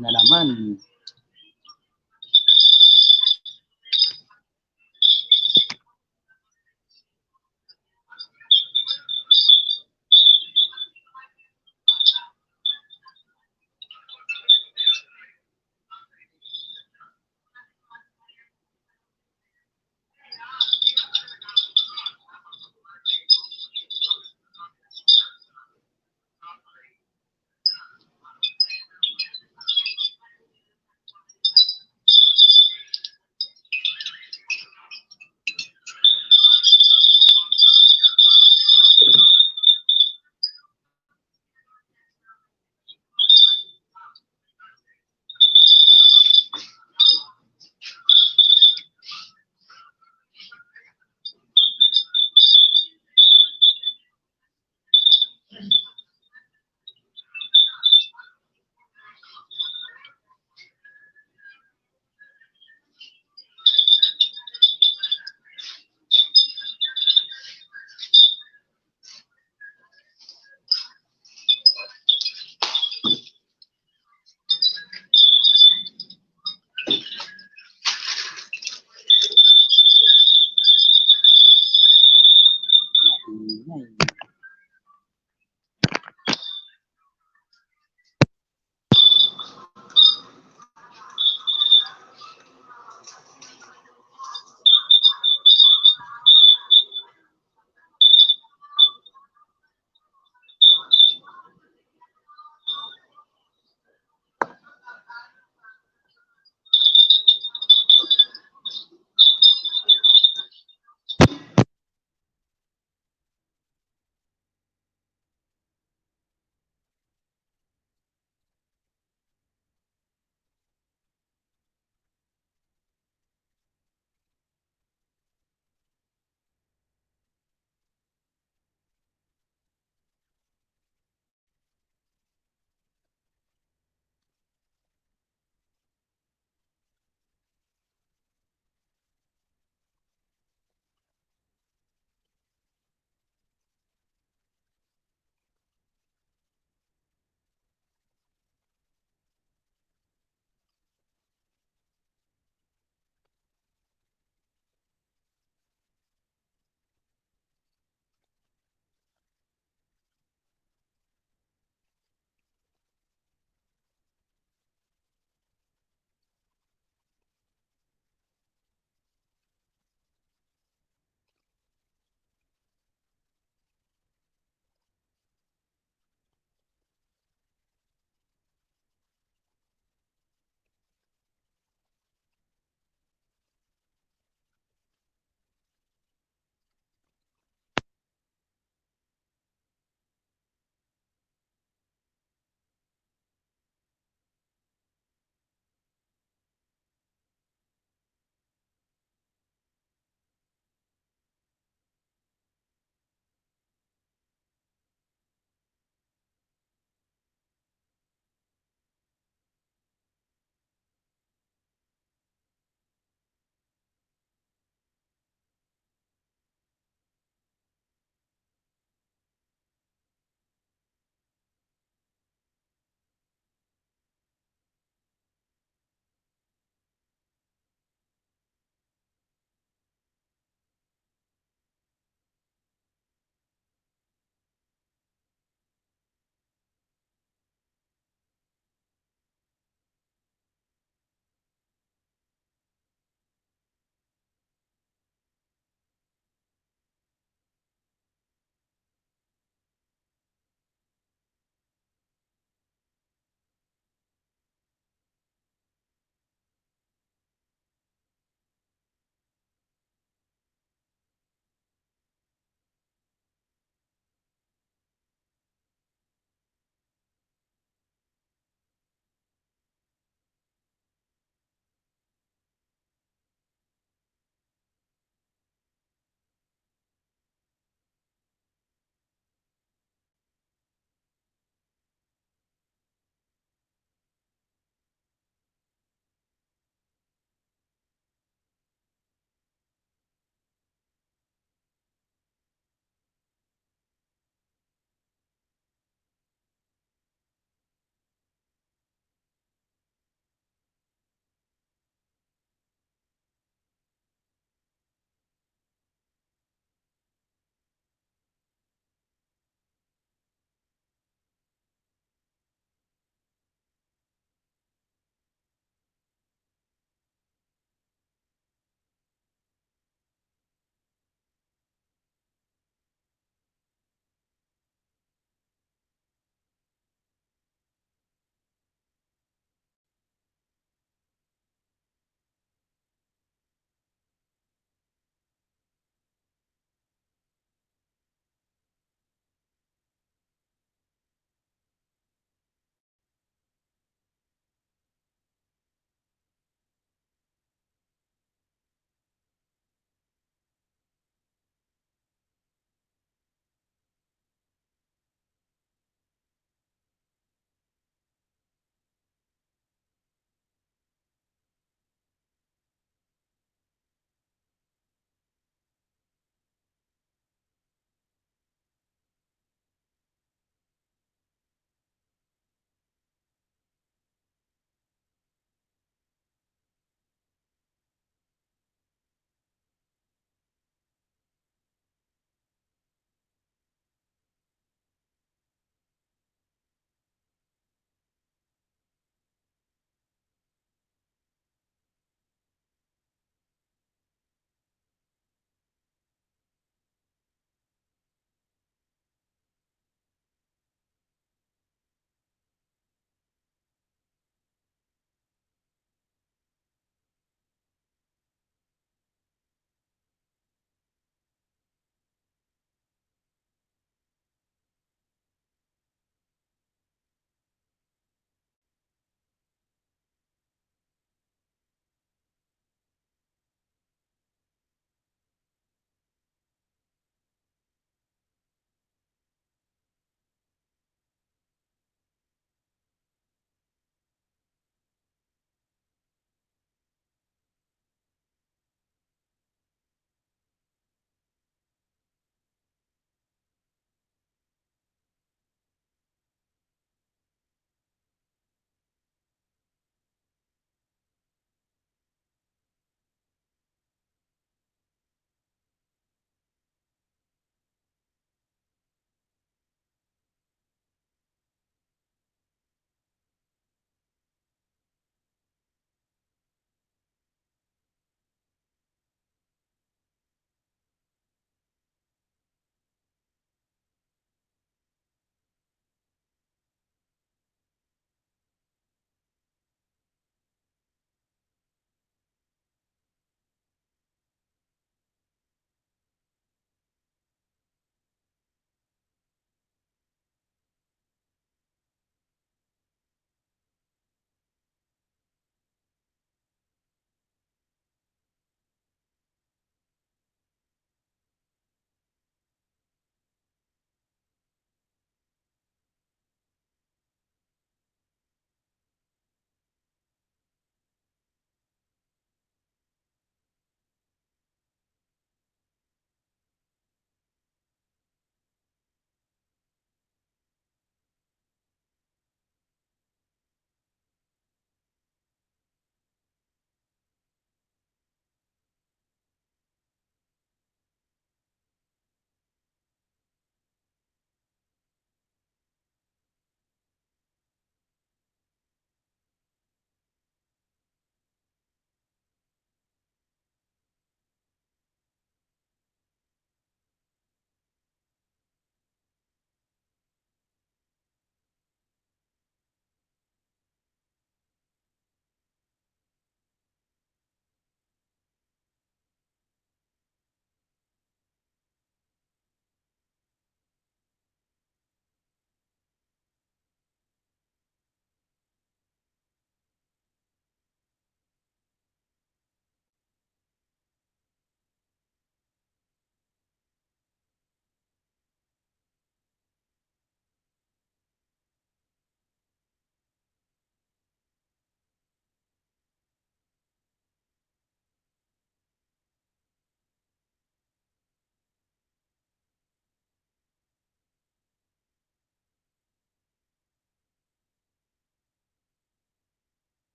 na naman. Ingay.